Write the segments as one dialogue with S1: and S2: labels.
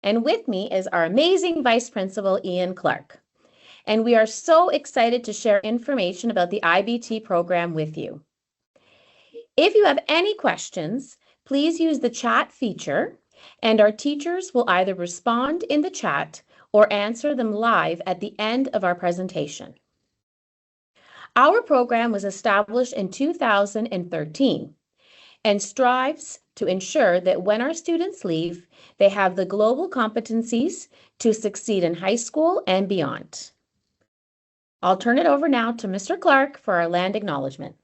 S1: And with me is our amazing Vice Principal, Ian Clark. And we are so excited to share information about the IBT program with you. If you have any questions, please use the chat feature, and our teachers will either respond in the chat or answer them live at the end of our presentation. Our program was established in 2013 and strives to ensure that when our students leave, they have the global competencies to succeed in high school and beyond. I'll turn it over now to Mr. Clark for our land acknowledgement.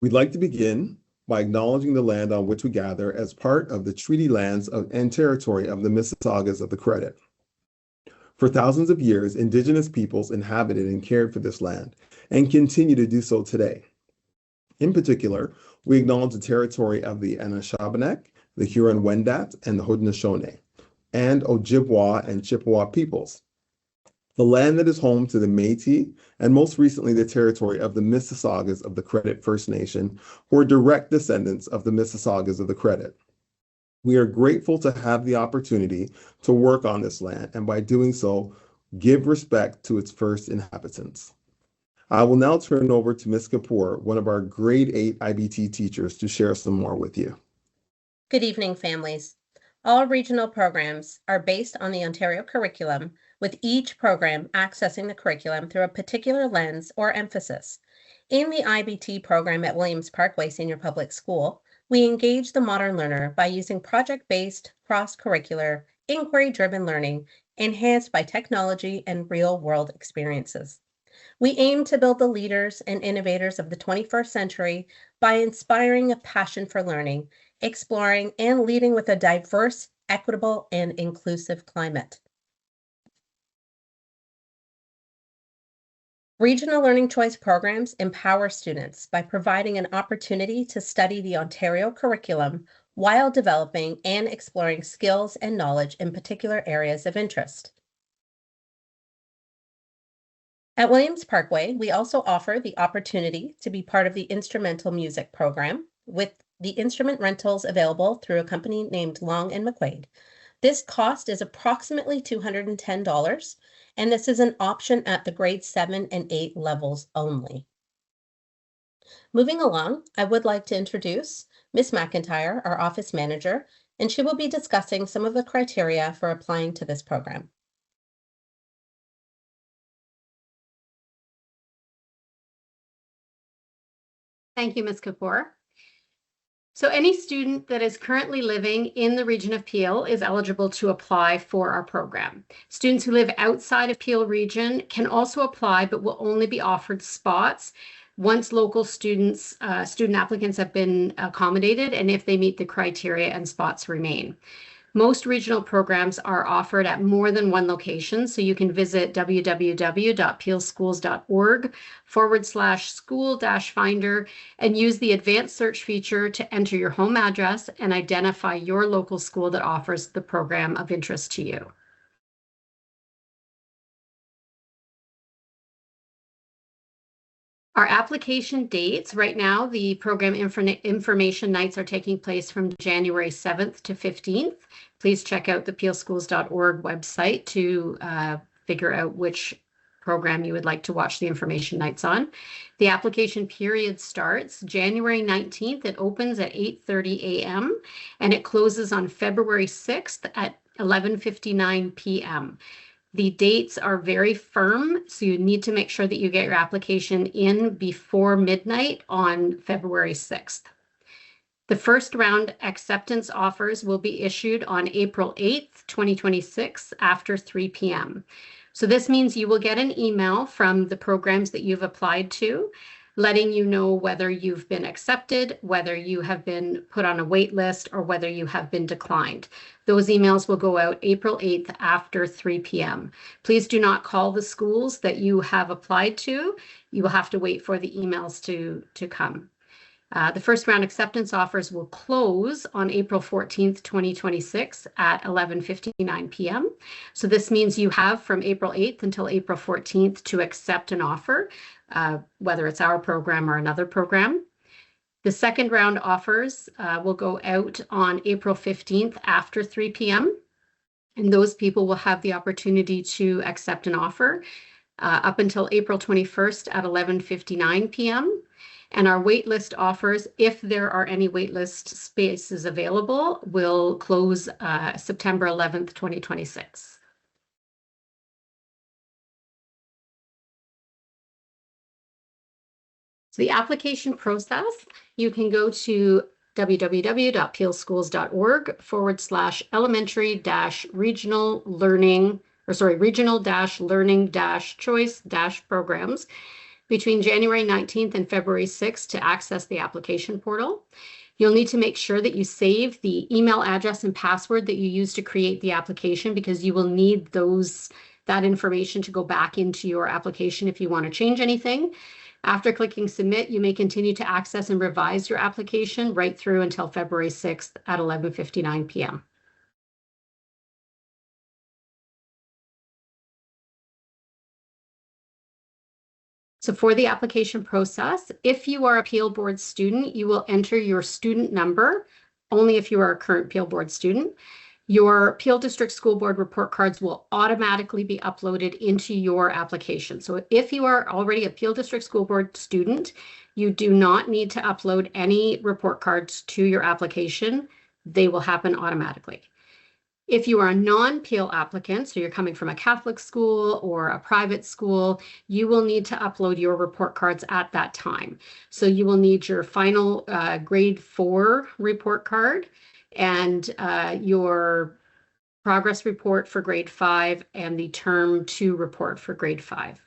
S2: We'd like to begin by acknowledging the land on which we gather as part of the treaty lands and territory of the Mississaugas of the Credit. For thousands of years, Indigenous peoples inhabited and cared for this land and continue to do so today. In particular, we acknowledge the territory of the Anishinaabe, the Huron-Wendat, and the Haudenosaunee, and Ojibwa and Chippewa peoples. The land that is home to the Métis, and most recently the territory of the Mississaugas of the Credit First Nation, who are direct descendants of the Mississaugas of the Credit. We are grateful to have the opportunity to work on this land, and by doing so, give respect to its first inhabitants. I will now turn over to Ms. Kapoor, one of our grade 8 IBT teachers, to share some more with you.
S3: Good evening, families. All regional programs are based on the Ontario curriculum, with each program accessing the curriculum through a particular lens or emphasis. In the IBT program at Williams Parkway Senior Public School, we engage the modern learner by using project-based, cross-curricular, inquiry-driven learning enhanced by technology and real-world experiences. We aim to build the leaders and innovators of the 21st century by inspiring a passion for learning, exploring, and leading with a diverse, equitable, and inclusive climate. Regional Learning Choice programs empower students by providing an opportunity to study the Ontario curriculum while developing and exploring skills and knowledge in particular areas of interest. At Williams Parkway, we also offer the opportunity to be part of the instrumental music program with the instrument rentals available through a company named Long & McQuaid. This cost is approximately $210, and this is an option at the grade 7 and 8 levels only. Moving along, I would like to introduce Ms. McIntyre, our office manager, and she will be discussing some of the criteria for applying to this program.
S4: Thank you, Ms. Kapoor. So any student that is currently living in the region of Peel is eligible to apply for our program. Students who live outside of Peel region can also apply, but will only be offered spots once local student applicants have been accommodated and if they meet the criteria and spots remain. Most regional programs are offered at more than one location, so you can visit www.peelschools.org/school-finder and use the advanced search feature to enter your home address and identify your local school that offers the program of interest to you. Our application dates, right now, the program information nights are taking place from January 7th to 15th. Please check out the peelschools.org website to figure out which program you would like to watch the information nights on. The application period starts January 19th. It opens at 8:30 a.m. and it closes on February 6th at 11:59 p.m. The dates are very firm, so you need to make sure that you get your application in before midnight on February 6th. The first round acceptance offers will be issued on April 8th, 2026 after 3 p.m. So this means you will get an email from the programs that you've applied to, letting you know whether you've been accepted, whether you have been put on a wait list, or whether you have been declined. Those emails will go out April 8th after 3 p.m. Please do not call the schools that you have applied to. You will have to wait for the emails to come. The first round acceptance offers will close on April 14th, 2026 at 11:59 p.m. So this means you have from April 8th until April 14th to accept an offer, whether it's our program or another program. The second round offers will go out on April 15th after 3 p.m. And those people will have the opportunity to accept an offer up until April 21st at 11:59 p.m. And our waitlist offers, if there are any waitlist spaces available, will close September 11th, 2026. So the application process, you can go to www.peelschools.org/elementary-regional learning, regional-learning-choice-programs between January 19th and February 6th to access the application portal. You'll need to make sure that you save the email address and password that you used to create the application, because you will need that information to go back into your application if you want to change anything. After clicking submit, you may continue to access and revise your application right through until February 6th at 11:59 p.m. So for the application process, if you are a Peel Board student, you will enter your student number, only if you are a current Peel Board student. Your Peel District School Board report cards will automatically be uploaded into your application. So if you are already a Peel District School Board student, you do not need to upload any report cards to your application. They will happen automatically. If you are a non-Peel applicant, so you're coming from a Catholic school or a private school, you will need to upload your report cards at that time. So you will need your final grade 4 report card and your progress report for grade 5 and the term 2 report for grade 5.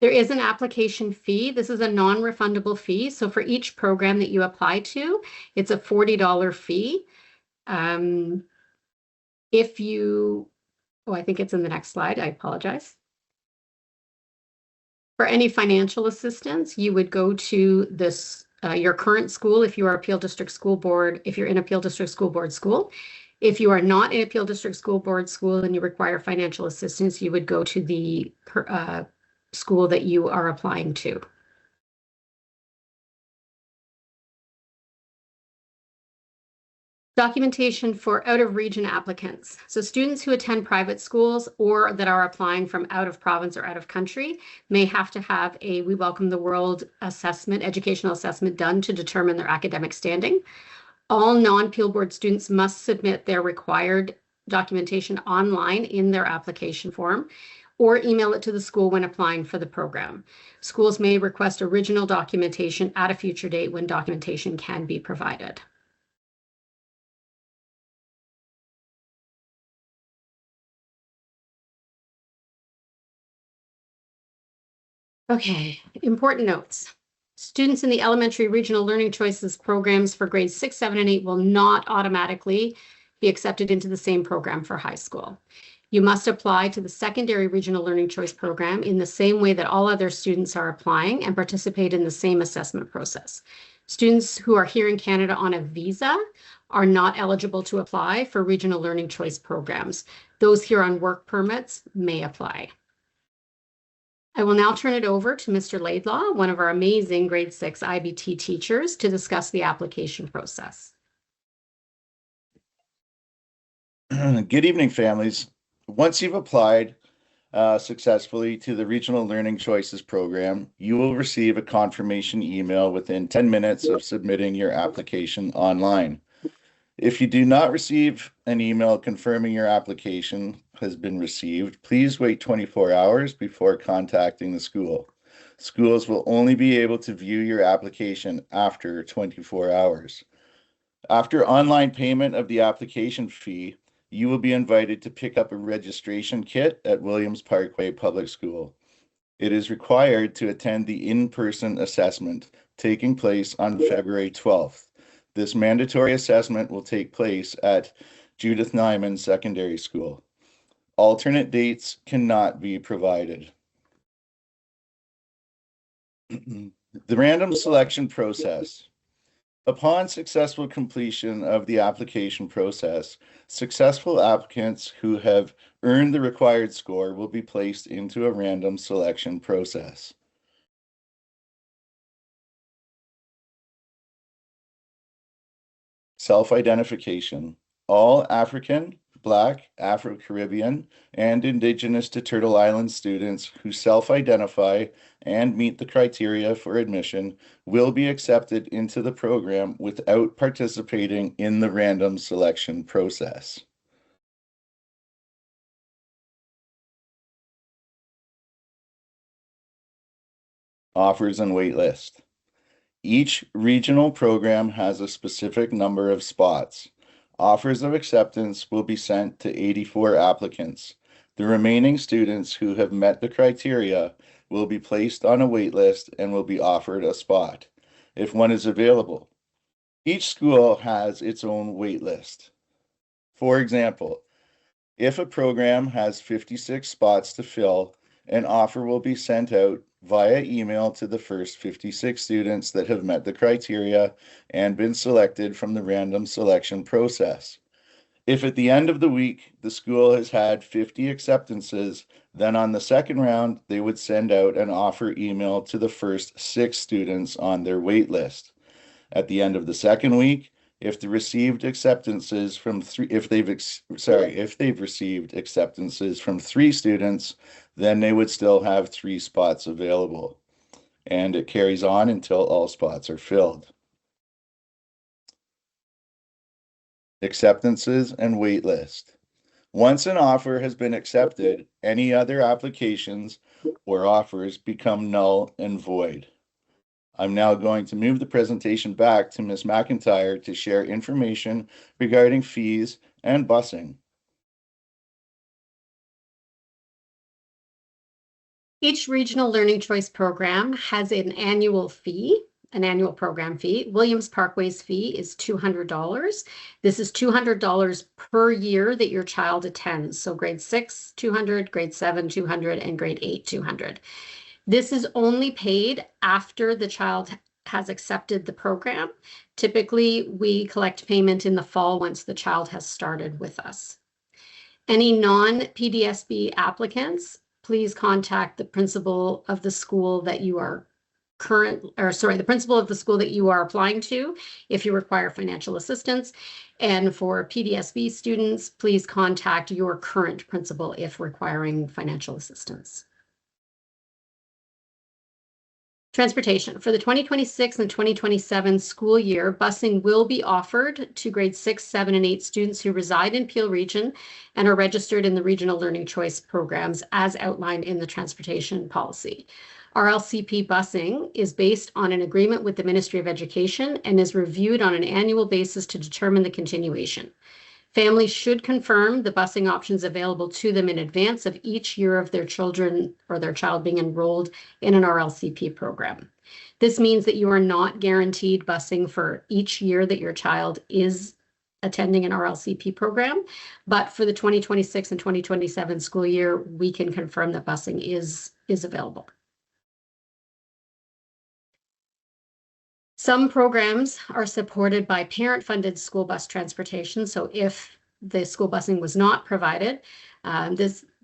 S4: There is an application fee. This is a non-refundable fee. So for each program that you apply to, it's a $40 fee. If you, I think it's in the next slide. I apologize. For any financial assistance, you would go to this your current school if you are a Peel District School Board, if you're in a Peel District School Board school. If you are not in a Peel District School Board school and you require financial assistance, you would go to the school that you are applying to. Documentation for out-of-region applicants. So students who attend private schools or that are applying from out of province or out of country may have to have a We Welcome the World assessment, educational assessment done to determine their academic standing. All non-Peel Board students must submit their required documentation online in their application form or email it to the school when applying for the program. Schools may request original documentation at a future date when documentation can be provided. Okay, important notes. Students in the elementary regional learning choices programs for grades 6, 7, and 8 will not automatically be accepted into the same program for high school. You must apply to the secondary regional learning choice program in the same way that all other students are applying and participate in the same assessment process. Students who are here in Canada on a visa are not eligible to apply for regional learning choice programs. Those here on work permits may apply. I will now turn it over to Mr. Laidlaw, one of our amazing grade 6 IBT teachers, to discuss the application process.
S5: Good evening, families. Once you've applied successfully to the Regional Learning Choices program, you will receive a confirmation email within 10 minutes of submitting your application online. If you do not receive an email confirming your application has been received, please wait 24 hours before contacting the school. Schools will only be able to view your application after 24 hours. After online payment of the application fee, you will be invited to pick up a registration kit at Williams Parkway Public School. It is required to attend the in-person assessment taking place on February 12th. This mandatory assessment will take place at Judith Nyman Secondary School. Alternate dates cannot be provided. The random selection process. Upon successful completion of the application process, successful applicants who have earned the required score will be placed into a random selection process. Self-identification. All African, Black, Afro-Caribbean, and Indigenous to Turtle Island students who self-identify and meet the criteria for admission will be accepted into the program without participating in the random selection process. Offers and wait list. Each regional program has a specific number of spots. Offers of acceptance will be sent to 84 applicants. The remaining students who have met the criteria will be placed on a wait list and will be offered a spot, if one is available. Each school has its own wait list. For example, if a program has 56 spots to fill, an offer will be sent out via email to the first 56 students that have met the criteria and been selected from the random selection process. If at the end of the week the school has had 50 acceptances, then on the second round they would send out an offer email to the first 6 students on their wait list. At the end of the second week, if they've received acceptances from 3 students, then they would still have 3 spots available, and it carries on until all spots are filled. Acceptances and wait list. Once an offer has been accepted, any other applications or offers become null and void. I'm now going to move the presentation back to Ms. McIntyre to share information regarding fees and busing.
S4: Each regional learning choice program has an annual program fee. Williams Parkway's fee is $200. This is $200 per year that your child attends. So grade 6, $200, grade 7, $200, and grade 8, $200. This is only paid after the child has accepted the program. Typically, we collect payment in the fall once the child has started with us. Any non-PDSB applicants, please contact the principal of the school that you are the principal of the school that you are applying to if you require financial assistance. And for PDSB students, please contact your current principal if requiring financial assistance. Transportation. For the 2026 and 2027 school year, busing will be offered to grade 6, 7, and 8 students who reside in Peel Region and are registered in the Regional Learning Choice programs as outlined in the transportation policy. RLCP busing is based on an agreement with the Ministry of Education and is reviewed on an annual basis to determine the continuation. Families should confirm the busing options available to them in advance of each year of their children or their child being enrolled in an RLCP program. This means that you are not guaranteed busing for each year that your child is attending an RLCP program, but for the 2026 and 2027 school year, we can confirm that busing is available. Some programs are supported by parent-funded school bus transportation. So if the school busing was not provided,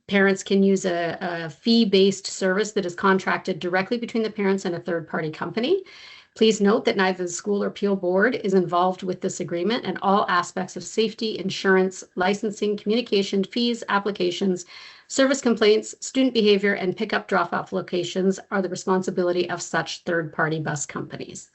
S4: parents can use a fee-based service that is contracted directly between the parents and a third-party company. Please note that neither the school or Peel Board is involved with this agreement, and all aspects of safety, insurance, licensing, communication, fees, applications, service complaints, student behavior, and pickup drop-off locations are the responsibility of such third-party bus companies.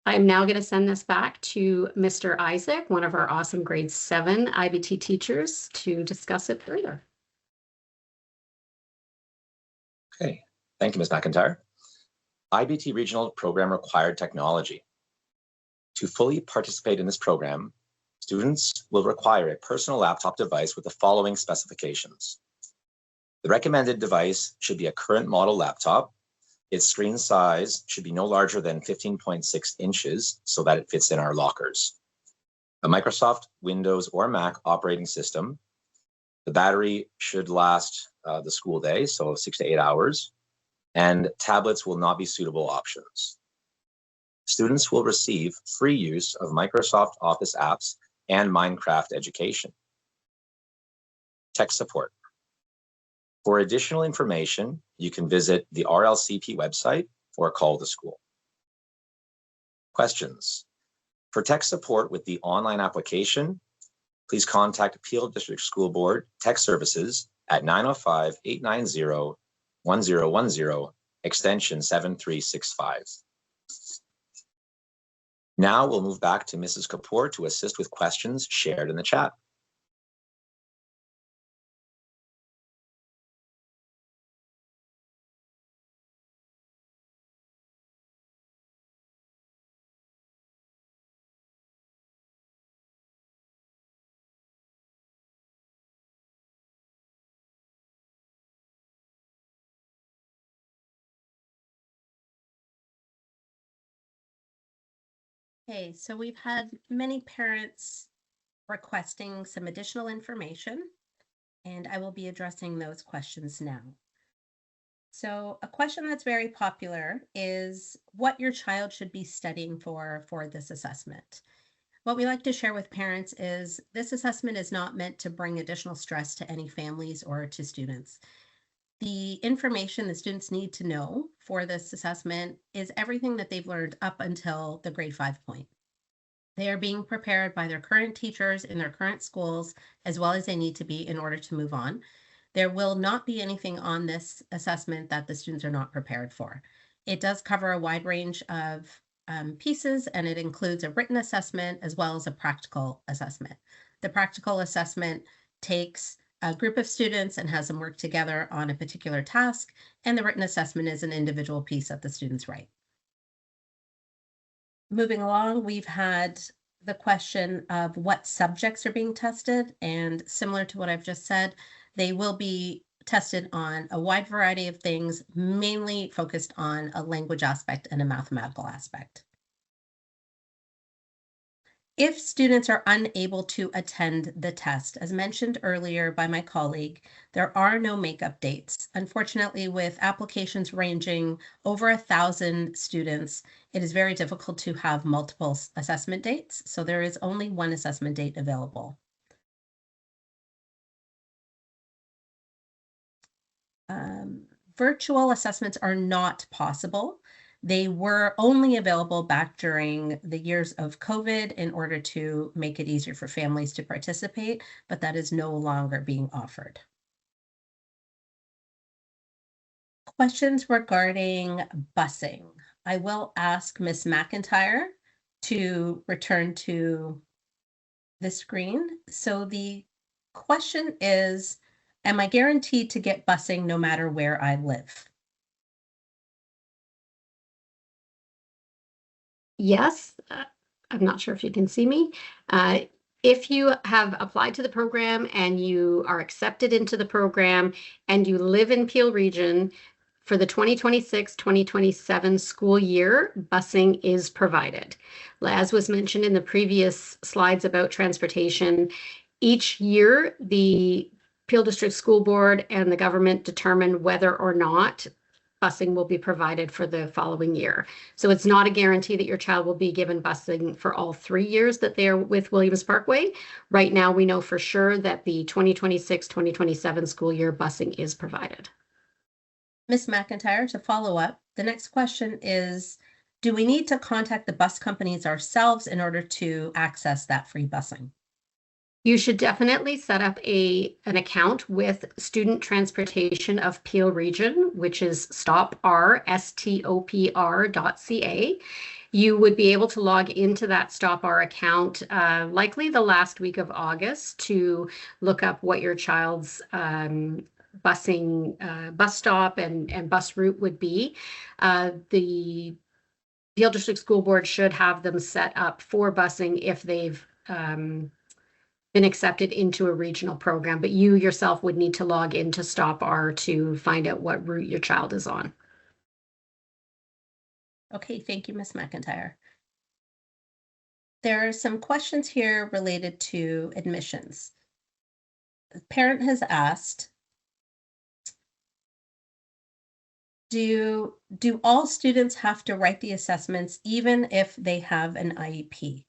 S4: I'm now going to send this back to Mr. Isaac, one of our awesome grade 7 IBT teachers, to discuss it further.
S6: Okay, thank you, Ms. McIntyre. IBT Regional Program Required Technology. To fully participate in this program, students will require a personal laptop device with the following specifications. The recommended device should be a current model laptop. Its screen size should be no larger than 15.6 inches so that it fits in our lockers. A Microsoft, Windows, or Mac operating system. The battery should last the school day, so 6 to 8 hours. and tablets will not be suitable options. Students will receive free use of Microsoft Office apps and Minecraft education. Tech support. For additional information, you can visit the RLCP website or call the school. Questions. For tech support with the online application, please contact Peel District School Board Tech Services at 905-890-1010, extension 7365. Now we'll move back to Mrs. Kapoor to assist with questions shared in the chat.
S3: Okay, so we've had many parents requesting some additional information, and I will be addressing those questions now. So a question that's very popular is what your child should be studying for this assessment. What we like to share with parents is this assessment is not meant to bring additional stress to any families or to students. The information the students need to know for this assessment is everything that they've learned up until the grade 5 point. They are being prepared by their current teachers in their current schools as well as they need to be in order to move on. There will not be anything on this assessment that the students are not prepared for. It does cover a wide range of pieces, and it includes a written assessment as well as a practical assessment. The practical assessment takes a group of students and has them work together on a particular task, and the written assessment is an individual piece that the students write. Moving along, we've had the question of what subjects are being tested, and similar to what I've just said, they will be tested on a wide variety of things, mainly focused on a language aspect and a mathematical aspect. If students are unable to attend the test, as mentioned earlier by my colleague, there are no makeup dates. Unfortunately, with applications ranging over 1,000 students, it is very difficult to have multiple assessment dates, so there is only one assessment date available. Virtual assessments are not possible. They were only available back during the years of COVID in order to make it easier for families to participate, but that is no longer being offered. Questions regarding busing. I will ask Ms. McIntyre to return to the screen. So the question is, am I guaranteed to get busing no matter where I live?
S4: Yes, I'm not sure if you can see me. If you have applied to the program and you are accepted into the program and you live in Peel Region, for the 2026-2027 school year, busing is provided. As was mentioned in the previous slides about transportation, each year the Peel District School Board and the government determine whether or not busing will be provided for the following year. So it's not a guarantee that your child will be given busing for all 3 years that they are with Williams Parkway. Right now, we know for sure that the 2026-2027 school year busing is provided.
S3: Ms. McIntyre, to follow up, the next question is, do we need to contact the bus companies ourselves in order to access that free busing?
S4: You should definitely set up an account with Student Transportation of Peel Region, which is stopr.ca. You would be able to log into that StopR account likely the last week of August to look up what your child's busing bus stop and bus route would be. The Peel District School Board should have them set up for busing if they've been accepted into a regional program, but you yourself would need to log into StopR to find out what route your child is on.
S3: Okay, thank you, Ms. McIntyre. There are some questions here related to admissions. The parent has asked, Do all students have to write the assessments even if they have an IEP?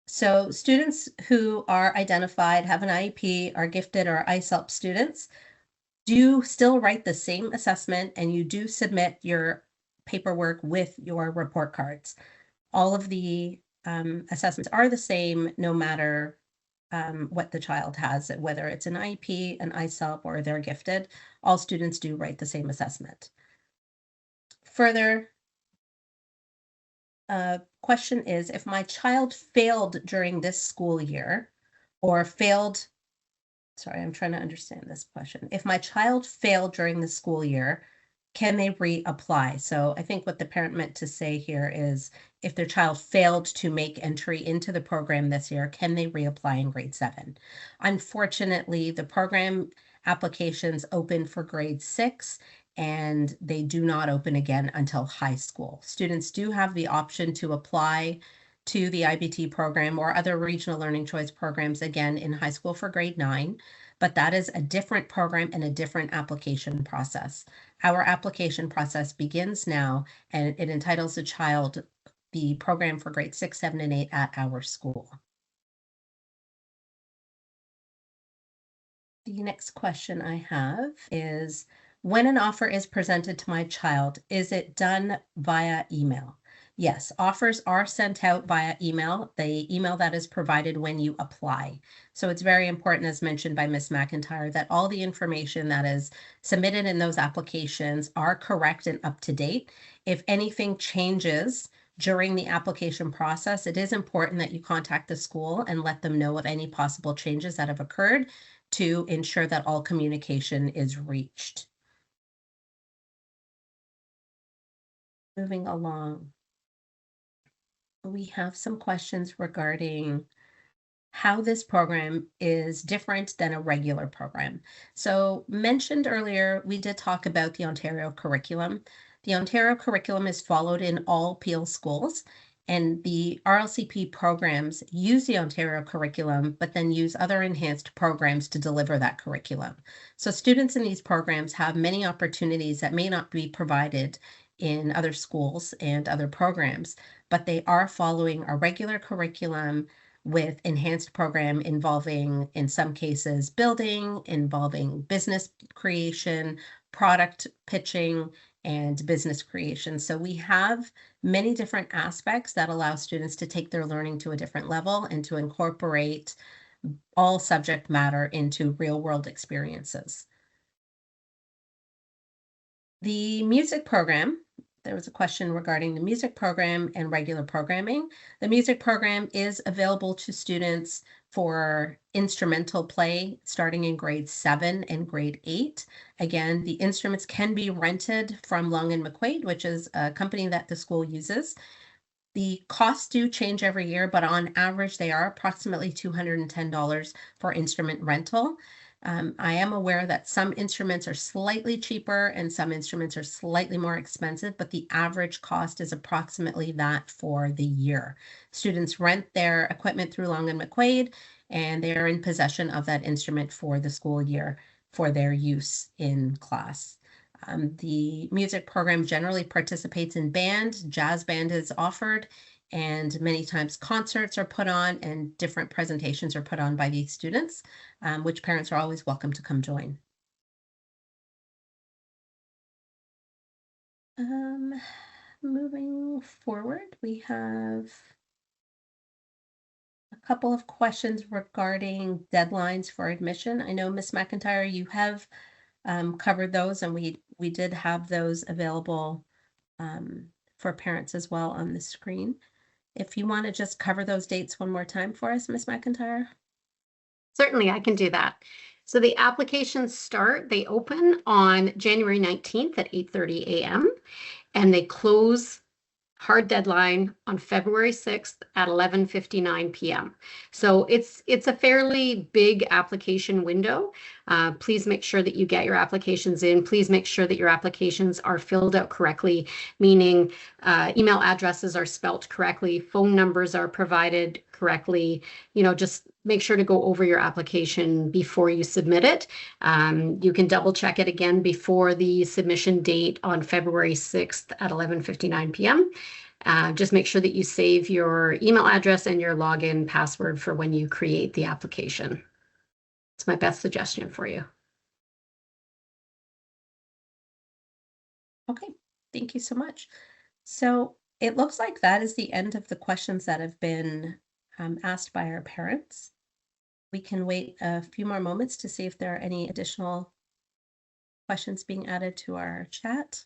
S3: So students who are identified, have an IEP, are gifted, or ISELP students, do still write the same assessment, and you do submit your paperwork with your report cards. All of the assessments are the same no matter what the child has, whether it's an IEP, an ISELP, or they're gifted. All students do write the same assessment. Further, question is, if my child failed during this school year or failed, sorry, I'm trying to understand this question. If my child failed during the school year, can they reapply? So I think what the parent meant to say here is if their child failed to make entry into the program this year, can they reapply in grade 7? Unfortunately, the program applications open for grade 6 and they do not open again until high school. Students do have the option to apply to the IBT program or other regional learning choice programs again in high school for grade 9, but that is a different program and a different application process. Our application process begins now, and it entitles the child the program for grade 6, 7, and 8 at our school. The next question I have is, when an offer is presented to my child, is it done via email? Yes, offers are sent out via email, the email that is provided when you apply. So it's very important, as mentioned by Ms. McIntyre, that all the information that is submitted in those applications are correct and up to date. If anything changes during the application process, it is important that you contact the school and let them know of any possible changes that have occurred to ensure that all communication is reached. Moving along, we have some questions regarding how this program is different than a regular program. So mentioned earlier, we did talk about the Ontario curriculum. The Ontario curriculum is followed in all Peel schools, and the RLCP programs use the Ontario curriculum, but then use other enhanced programs to deliver that curriculum. So students in these programs have many opportunities that may not be provided in other schools and other programs, but they are following a regular curriculum with enhanced program involving, in some cases, building, involving business creation, product pitching, and business creation. So we have many different aspects that allow students to take their learning to a different level and to incorporate all subject matter into real-world experiences. The music program, there was a question regarding the music program and regular programming. The music program is available to students for instrumental play starting in grade 7 and grade 8. Again, the instruments can be rented from Long and McQuaid, which is a company that the school uses. The costs do change every year, but on average, they are approximately $210 for instrument rental. I am aware that some instruments are slightly cheaper and some instruments are slightly more expensive, but the average cost is approximately that for the year. Students rent their equipment through Long and McQuaid, and they are in possession of that instrument for the school year for their use in class. The music program generally participates in band, jazz band is offered, and many times concerts are put on and different presentations are put on by these students, which parents are always welcome to come join. Moving forward, we have a couple of questions regarding deadlines for admission. I know, Ms. McIntyre, you have covered those, and we did have those available for parents as well on the screen. If you want to just cover those dates one more time for us, Ms. McIntyre.
S4: Certainly, I can do that. So the applications they open on January 19th at 8:30 a.m. and they close, hard deadline, on February 6th at 11:59 p.m. So it's a fairly big application window. Please make sure that you get your applications in. Please make sure that your applications are filled out correctly, meaning email addresses are spelt correctly, phone numbers are provided correctly, just make sure to go over your application before you submit it. You can double check it again before the submission date on February 6th at 11:59 p.m. Just make sure that you save your email address and your login password for when you create the application. It's my best suggestion for you.
S3: Okay, thank you so much. So it looks like that is the end of the questions that have been asked by our parents. We can wait a few more moments to see if there are any additional questions being added to our chat.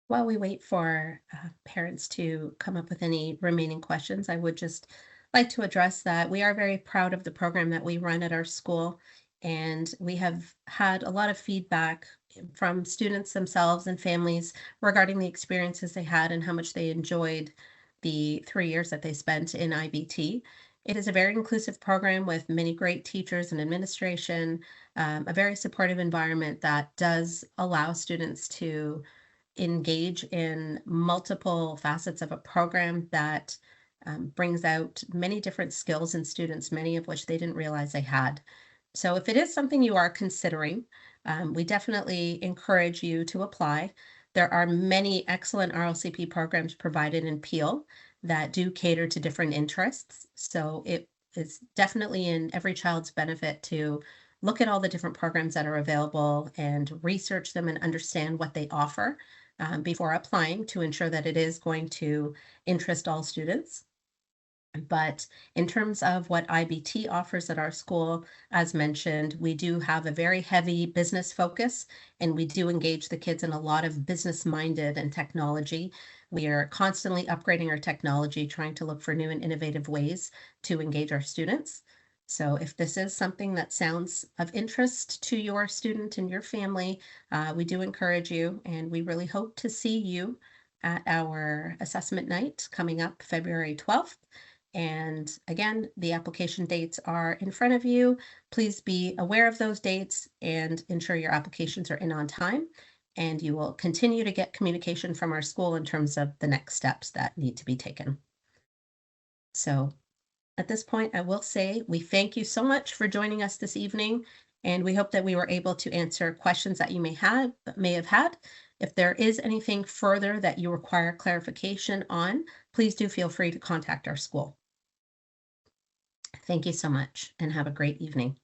S3: While we wait for parents to come up with any remaining questions, I would just like to address that we are very proud of the program that we run at our school, and we have had a lot of feedback from students themselves and families regarding the experiences they had and how much they enjoyed the 3 years that they spent in IBT. It is a very inclusive program with many great teachers and administration, a very supportive environment that does allow students to engage in multiple facets of a program that brings out many different skills in students, many of which they didn't realize they had. So if it is something you are considering, we definitely encourage you to apply. There are many excellent RLCP programs provided in Peel that do cater to different interests. So it is definitely in every child's benefit to look at all the different programs that are available and research them and understand what they offer before applying to ensure that it is going to interest all students. But in terms of what IBT offers at our school, as mentioned, we do have a very heavy business focus, and we do engage the kids in a lot of business-minded and technology. We are constantly upgrading our technology, trying to look for new and innovative ways to engage our students. So if this is something that sounds of interest to your student and your family, we do encourage you, and we really hope to see you at our assessment night coming up February 12th. And again, the application dates are in front of you. Please be aware of those dates and ensure your applications are in on time. And you will continue to get communication from our school in terms of the next steps that need to be taken. So at this point, I will say we thank you so much for joining us this evening, and we hope that we were able to answer questions that you may have had. If there is anything further that you require clarification on, please do feel free to contact our school. Thank you so much, and have a great evening.